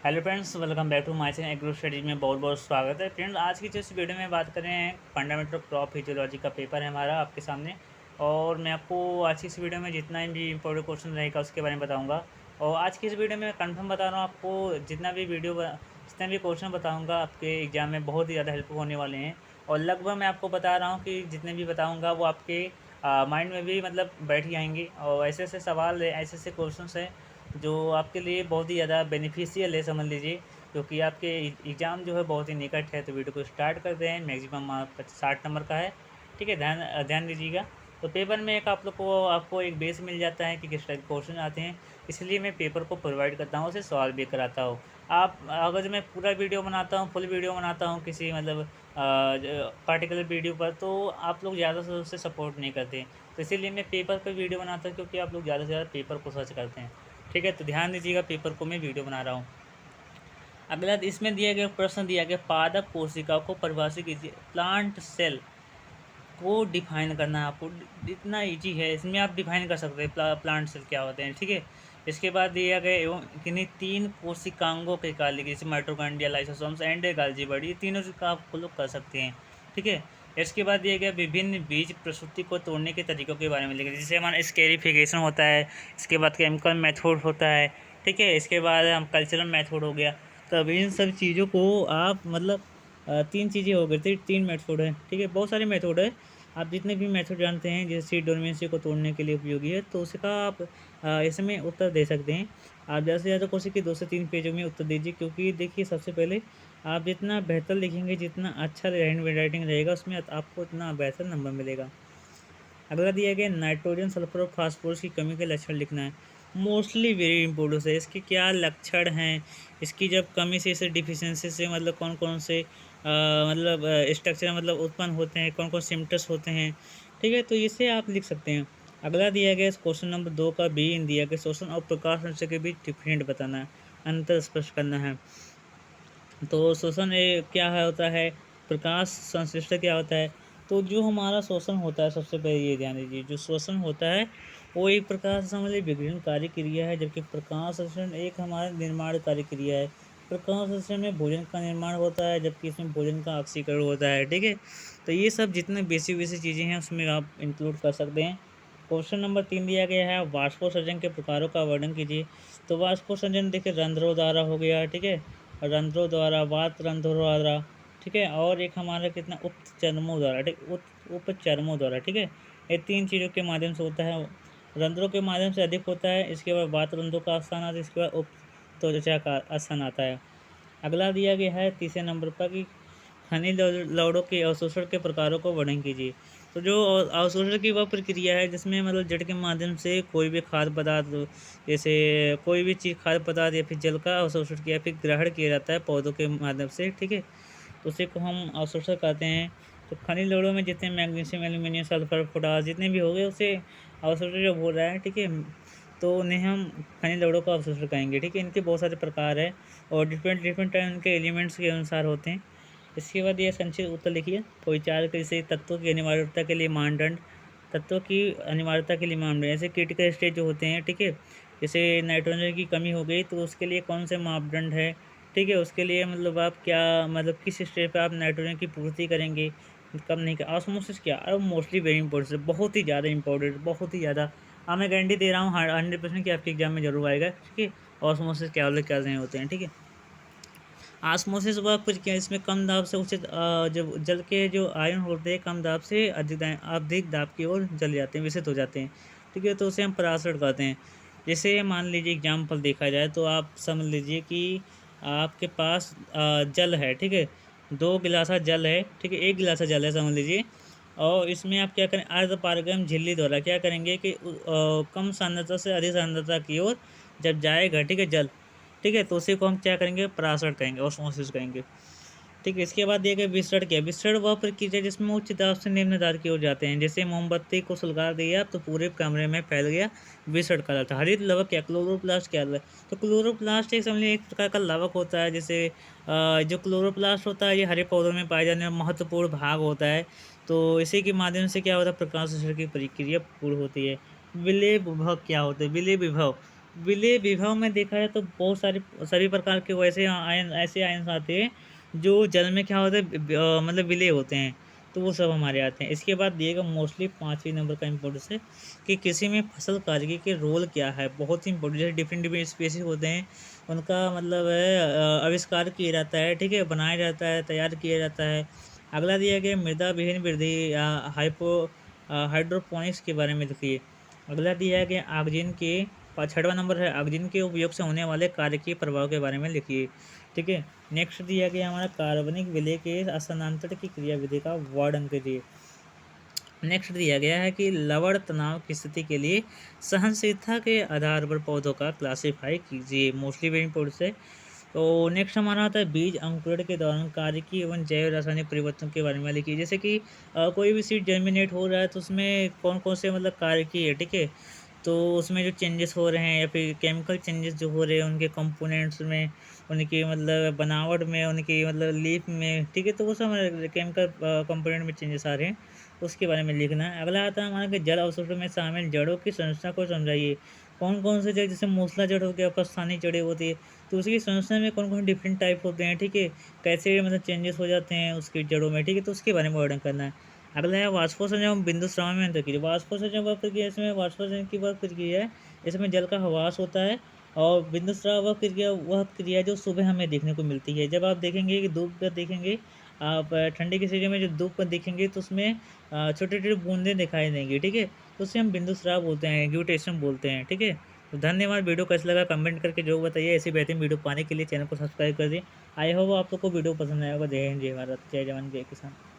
Hello friends, welcome back to my channel agro studies में बहुत बहुत स्वागत है। फ्रेंड्स, आज की जो इस वीडियो में बात करें फंडामेंटल क्रॉप फिजियोलॉजी का पेपर है हमारा आपके सामने। और मैं आपको आज की इस वीडियो में जितना भी इंपॉर्टेंट क्वेश्चन रहेगा उसके बारे में बताऊंगा। और आज की इस वीडियो में कंफर्म बता रहा हूँ आपको, जितना भी क्वेश्चन बताऊँगा आपके एग्जाम में बहुत ही ज़्यादा हेल्पफुल होने वाले हैं। और लगभग मैं आपको बता रहा हूँ कि जितने भी बताऊँगा वो आपके माइंड में भी मतलब बैठ जाएंगे। और ऐसे ऐसे सवाल है, ऐसे ऐसे क्वेश्चन हैं जो आपके लिए बहुत ही ज़्यादा बेनिफिशियल है, समझ लीजिए। क्योंकि आपके एग्ज़ाम जो है बहुत ही निकट है। तो वीडियो को स्टार्ट करते हैं। मैक्सिमम मार्क 60 नंबर का है, ठीक है। ध्यान ध्यान दीजिएगा। तो पेपर में एक आप लोग को आपको एक बेस मिल जाता है कि किस टाइप के क्वेश्चन आते हैं। इसलिए मैं पेपर को प्रोवाइड करता हूँ, उसे सॉल्व भी कराता हूँ। आप अगर जो मैं पूरा वीडियो बनाता हूँ, फुल वीडियो बनाता हूँ किसी मतलब पार्टिकुलर वीडियो पर, तो आप लोग ज़्यादा से उससे सपोर्ट नहीं करते। तो इसीलिए मैं पेपर पर वीडियो बनाता हूँ, क्योंकि आप लोग ज़्यादा से ज़्यादा पेपर को सर्च करते हैं, ठीक है। तो ध्यान दीजिएगा, पेपर को मैं वीडियो बना रहा हूँ। अगला इसमें दिया गया प्रश्न दिया गया, पादप कोशिका को परिभाषित कीजिए। प्लांट सेल को डिफाइन करना आपको इतना इजी है, इसमें आप डिफाइन कर सकते हैं प्लांट सेल क्या होते हैं, ठीक है। इसके बाद दिया गया एवं किन्हीं तीन कोशिकांगों के कार्य लिखिए, जैसे mitochondria, lysosomes and Golgi body. ये तीनों का आप लोग कर सकते हैं, ठीक है। इसके बाद दिया गया विभिन्न बीज प्रसूति को तोड़ने के तरीकों के बारे में लिखिए, जैसे हमारा स्केरिफिकेशन होता है, इसके बाद केमिकल मेथड होता है, ठीक है। इसके बाद हम कल्चरल मेथड हो गया। तो अब इन सब चीज़ों को आप मतलब तीन चीज़ें हो गई थी, तीन मेथड है, ठीक है। बहुत सारे मेथड है, आप जितने भी मेथड जानते हैं जैसे सीड डोरमेंसी को तोड़ने के लिए उपयोगी है, तो उसका आप इसमें उत्तर दे सकते हैं। आप ज़्यादा से ज़्यादा कोशिश की 2 से 3 पेजों में उत्तर दीजिए, क्योंकि देखिए सबसे पहले आप जितना बेहतर लिखेंगे, जितना अच्छा हैंड राइटिंग रहेगा, उसमें आपको उतना बेहतर नंबर मिलेगा। अगला दिया गया, नाइट्रोजन, सल्फर और फास्फोरस की कमी के लक्षण लिखना है। मोस्टली वेरी इंपॉर्टेंट है, इसके क्या लक्षण हैं, इसकी जब कमी से, इसे डिफिशियंसी से मतलब कौन कौन से मतलब स्ट्रक्चर मतलब उत्पन्न होते हैं, कौन कौन सिम्टम्स होते हैं, ठीक है। तो इसे आप लिख सकते हैं। अगला दिया गया क्वेश्चन नंबर 2 का बी दिया गया, शोषण और प्रकाश संश्लेषण के बीच डिफरेंट बताना है, अंतर स्पष्ट करना है। तो शोषण क्या है होता है, प्रकाश संश्लेषण क्या होता है। तो जो हमारा शोषण होता है, सबसे पहले ये ध्यान दीजिए, जो शोषण होता है वो एक प्रकार से समझ लीजिए विघटनकारी क्रिया है, जबकि प्रकाश संश्लेषण एक हमारा निर्माणकारी क्रिया है। प्रकाश संश्लेषण में भोजन का निर्माण होता है, जबकि इसमें भोजन का ऑक्सीकरण होता है, ठीक है। तो ये सब जितने बेसिक बेसिक चीज़ें हैं उसमें आप इंक्लूड कर सकते हैं। क्वेश्चन नंबर 3 दिया गया है, वाष्पोत्सर्जन के प्रकारों का वर्णन कीजिए। तो वाष्पोत्सर्जन देखिए रंध्रों द्वारा हो गया, ठीक है, रंध्रों द्वारा, वात रंध्रों द्वारा, ठीक है। और एक हमारा कितना उपचर्मों द्वारा, ठीक, उपचर्मों द्वारा, ठीक है। ये तीन चीज़ों के माध्यम से होता है। रंध्रों के माध्यम से अधिक होता है, इसके बाद वात रंध्रों का स्थान आता है, इसके बाद उप त्वचा का स्थान आता है। अगला दिया गया है तीसरे नंबर पर कि खनिज लवणों के अवशोषण के प्रकारों को वर्णन कीजिए। तो जो अवशोषण की वह प्रक्रिया है जिसमें मतलब जड़ के माध्यम से कोई भी खाद्य पदार्थ, जैसे कोई भी चीज़, खाद्य पदार्थ या फिर जल का अवशोषण किया फिर ग्रहण किया जाता है पौधों के माध्यम से, ठीक है। तो उसी को हम अवशोषण कहते हैं। तो खनिज लवणों में जितने मैग्नीशियम, एल्यूमिनियम, सल्फर, पोटास जितने भी हो गए उसे अवशोषण जब हो रहा है, ठीक है, तो उन्हें हम खनिज लवणों का अवशोषण कहेंगे, ठीक है। इनके बहुत सारे प्रकार है और डिफरेंट डिफरेंट टाइम के एलिमेंट्स के अनुसार होते हैं। इसके बाद ये संक्षिप्त उत्तर लिखिए। कोई चार कृषि तत्वों की अनिवार्यता के लिए मानदंड, तत्वों की अनिवार्यता के लिए मानदंड, ऐसे क्रिटिकल स्टेज जो होते हैं, ठीक है। जैसे नाइट्रोजन की कमी हो गई तो उसके लिए कौन से मापदंड है, ठीक है। उसके लिए मतलब आप क्या मतलब किस स्टेज पे आप नाइट्रोजन की पूर्ति करेंगे, कब नहीं कर। ऑस्मोसिस क्या, और मोस्टली वेरी इंपॉर्टेंट है, बहुत ही ज़्यादा इंपॉर्टेंट, बहुत ही ज़्यादा। हाँ, मैं गारंटी दे रहा हूँ 100% कि आपके एग्जाम में जरूर आएगा, ठीक है। ऑस्मोसिस क्या क्या नहीं होते हैं, ठीक है। ऑस्मोसिस वह प्रक्रिया इसमें कम दाब से उचित जब जल के जो आयन होते हैं कम दाब से अधिक दाब की ओर जल जाते हैं, विकसित हो जाते हैं, ठीक है। तो उसे हम परासरण कहते हैं। जैसे मान लीजिए एग्जाम्पल देखा जाए तो आप समझ लीजिए कि आपके पास जल है, ठीक है, 2 गिलासा जल है, ठीक है, 1 गिलासा जल है समझ लीजिए। और इसमें आप क्या करें, अर्ध पारगम झिल्ली द्वारा क्या करेंगे कि कम सांद्रता से अधिक सांद्रता की ओर जब जाएगा, ठीक है, जल, ठीक है, तो उसी को हम क्या करेंगे, परासरण कहेंगे, ऑस्मोसिस कहेंगे, ठीक है। इसके बाद देखिए विसरण क्या, विसरण वह प्रक्रिया जिसमें उच्च दाब से निम्न दाब की ओर जाते हैं। जैसे मोमबत्ती को सुलगा दिया तो पूरे कमरे में फैल गया, विसरण कहलाता है। हरित लवक क्या, क्लोरोप्लास्ट क्या है। तो क्लोरोप्लास्ट एक समझिए एक प्रकार का लवक होता है। जैसे जो क्लोरोप्लास्ट होता है ये हरे पौधों में पाए जाने वाला महत्वपूर्ण भाग होता है। तो इसी के माध्यम से क्या होता है, प्रकाश संश्लेषण की प्रक्रिया पूर्ण होती है। विलेय विभव क्या होते हैं, विलेय विभव, विलेय विभाग में देखा जाए तो बहुत सारे सभी प्रकार के वैसे आयन ऐसे आयन्स आते हैं जो जल में क्या होता है मतलब विलेय होते हैं, तो वो सब हमारे आते हैं। इसके बाद दिएगा मोस्टली 5वें नंबर का इम्पोर्टेंस है कि कृषि में फसल कार्यकी के रोल क्या है, बहुत ही इम्पोर्टेंट। जैसे डिफरेंट डिफरेंट स्पीशीज़ होते हैं, उनका मतलब है आविष्कार किया जाता है, ठीक है? बनाया जाता है, तैयार किया जाता है। अगला दिया गया मृदा विहीन वृद्धि या हाइड्रोपोनिक्स के बारे में लिखिए। अगला दिया है कि ऑक्सीजन के 6वां नंबर है ऑक्सीजन के उपयोग से होने वाले कार्यकीय प्रभाव के बारे में लिखिए। ठीक है। नेक्स्ट दिया गया हमारा कार्बनिक विलेय के स्थानांतरण की क्रियाविधि का वर्णन करिए। नेक्स्ट दिया गया है कि लवण तनाव की स्थिति के लिए सहनशीलता के आधार पर पौधों का क्लासिफाई कीजिए। मोस्टली वेरी इंपॉर्टेंट है। तो नेक्स्ट हमारा आता है बीज अंकुरण के दौरान कार्यकी एवं जैव रासायनिक परिवर्तन के बारे में लिखिए। जैसे कि कोई भी सीड जर्मिनेट हो रहा है तो उसमें कौन कौन से मतलब कार्यकी है, ठीक है? तो उसमें जो चेंजेस हो रहे हैं या फिर केमिकल चेंजेस जो हो रहे हैं उनके कंपोनेंट्स में, उनकी मतलब बनावट में, उनकी मतलब लीफ में, ठीक है? तो वो सब केमिकल कंपोनेंट में चेंजेस आ रहे हैं, उसके बारे में लिखना है। अगला आता है हमारा कि जल अवशोषण में शामिल जड़ों की संरचना को समझाइए। कौन-कौन से जड़, जैसे मूसला जड़ हो गया, उपस्थानिक जड़ें होती है, तो उसकी संरचना में कौन-कौन डिफरेंट टाइप होते हैं, ठीक है? कैसे मतलब चेंजेस हो जाते हैं उसकी जड़ों में, ठीक है? तो उसके बारे में वर्णन करना है। अगला है वाष्पोत्सर्जन एवं बिंदुस्राव में अंतर कीजिए। वाष्पोत्सर्जन वह प्रक्रिया इसमें वाष्पोत्सर्जन की वह प्रक्रिया है, इसमें जल का ह्रास होता है, और बिंदुस्राव वह क्रिया जो सुबह हमें देखने को मिलती है। जब आप देखेंगे कि धूप पर देखेंगे, आप ठंडी के सीजन में जब धूप पर देखेंगे तो उसमें छोटे-छोटे बूँदें दिखाई देंगी, ठीक है? तो उसे हम बिंदुस्राव बोलते हैं, ग्यूटेशन बोलते हैं, ठीक है? तो धन्यवाद। वीडियो कैसा लगा कमेंट करके ज़रूर बताइए। ऐसी बेहतरीन वीडियो पाने के लिए चैनल को सब्सक्राइब कर दें। आई होप आप लोग को वीडियो पसंद आया होगा। जय हिंद, जय भारत, जय जवान, जय किसान।